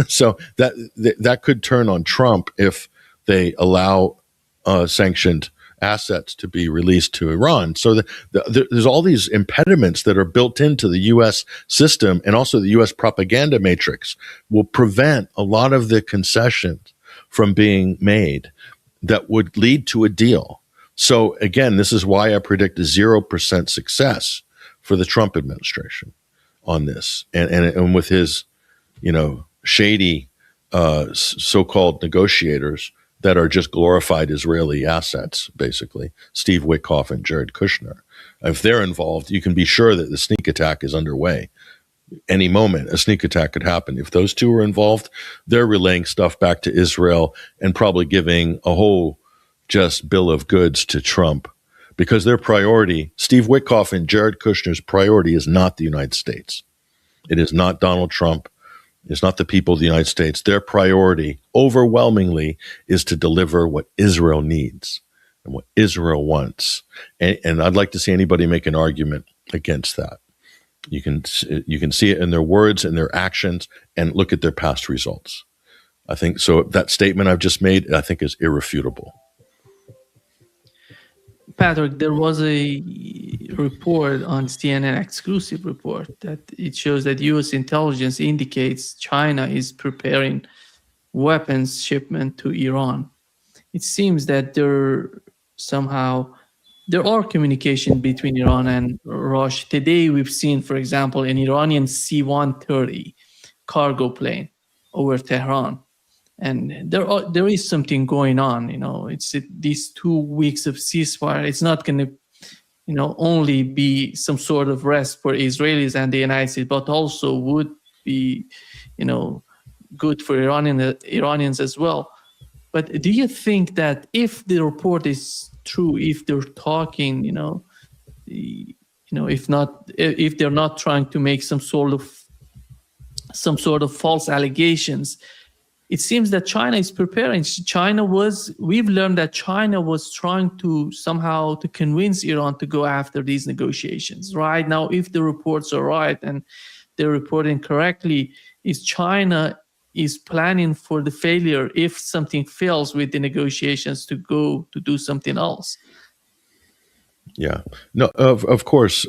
So that could turn on Trump if they allow sanctioned assets to be released to Iran. So there's all these impediments that are built into the U.S. system, and also the U.S. propaganda matrix will prevent a lot of the concessions from being made that would lead to a deal So again, this is why I predict 0% success for the Trump administration on this, and with his, shady so-called negotiators that are just glorified Israeli assets, basically, Steve Witkoff and Jared Kushner. If they're involved, you can be sure that the sneak attack is underway. Any moment, a sneak attack could happen. If those two are involved, they're relaying stuff back to Israel and probably giving a whole just bill of goods to Trump, because their priority, Steve Witkoff and Jared Kushner's priority, is not the United States. It is not Donald Trump. It's not the people of the United States. Their priority overwhelmingly is to deliver what Israel needs and what Israel wants. And I'd like to see anybody make an argument against that. You can see it in their words and their actions, and look at their past results. I think so. That statement I've just made, I think, is irrefutable. Patrick, there was a report on CNN, exclusive report, that it shows that U.S. intelligence indicates China is preparing weapons shipment to Iran. It seems that there are communication between Iran and Russia. Today, we've seen, for example, an Iranian C-130 cargo plane over Tehran. And there is something going on, it's these 2 weeks of ceasefire. It's not going to, only be some sort of rest for Israelis and the United States, but also would be, good for Iranians as well. But do you think that if the report is true, if they're talking, if they're not trying to make some sort of false allegations, it seems that China is preparing. We've learned that China was trying to somehow to convince Iran to go after these negotiations. Right now, if the reports are right and they're reporting correctly, China is planning for the failure if something fails with the negotiations to go to do something else. Yeah, no, of course,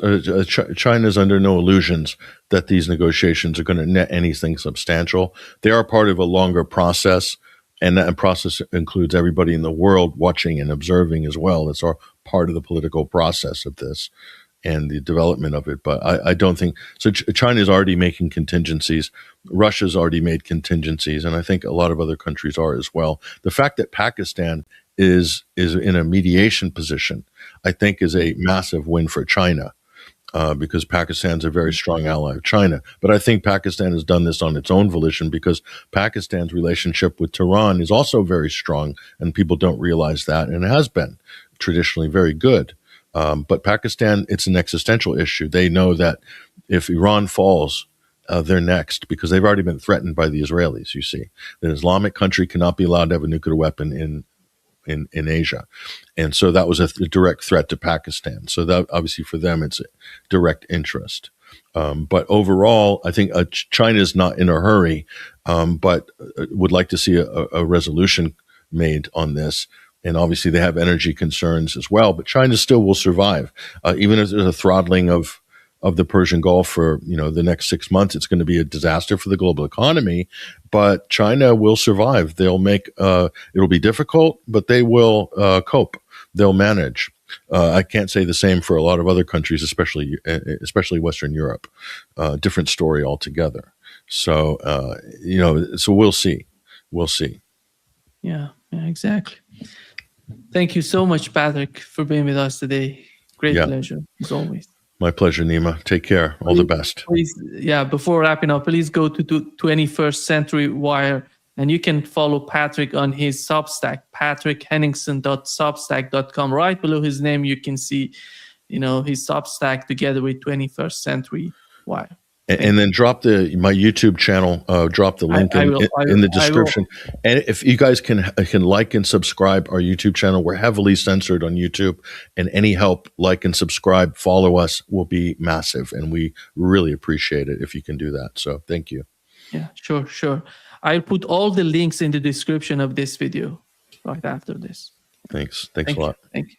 China's under no illusions that these negotiations are going to net anything substantial. They are part of a longer process, and that process includes everybody in the world watching and observing as well. It's all part of the political process of this and the development of it. But I don't think so. China is already making contingencies. Russia's already made contingencies, and I think a lot of other countries are as well. The fact that Pakistan is in a mediation position, I think, is a massive win for China, because Pakistan's a very strong ally of China. But I think Pakistan has done this on its own volition, because Pakistan's relationship with Tehran is also very strong, and people don't realize that, and it has been traditionally very good. But Pakistan, it's an existential issue. They know that if Iran falls, they're next, because they've already been threatened by the Israelis. You see, an Islamic country cannot be allowed to have a nuclear weapon in Asia. And so that was a direct threat to Pakistan. So that obviously for them, it's a direct interest. But overall, I think China is not in a hurry, but would like to see a resolution made on this. And obviously they have energy concerns as well, but China still will survive. Even if there's a throttling of the Persian Gulf for the next 6 months, it's going to be a disaster for the global economy. But China will survive. They'll make it'll be difficult, but they will cope. They'll manage. I can't say the same for a lot of other countries, especially Western Europe. Different story altogether. So so we'll see. We'll see. Yeah, exactly. Thank you so much, Patrick, for being with us today. Great pleasure, as always. My pleasure, Nima. Take care. All the best. Please, before wrapping up, please go to 21st Century Wire, and you can follow Patrick on his Substack, patrickhenningsen.substack.com. Right below his name, you can see, his Substack together with 21st Century Wire. And then drop my YouTube channel. Drop the link in the description. And if you guys can like and subscribe our YouTube channel, we're heavily censored on YouTube. And any help, like and subscribe, follow us, will be massive. And we really appreciate it if you can do that. So thank you. Yeah, sure. I'll put all the links in the description of this video right after this. Thanks a lot. Thank you.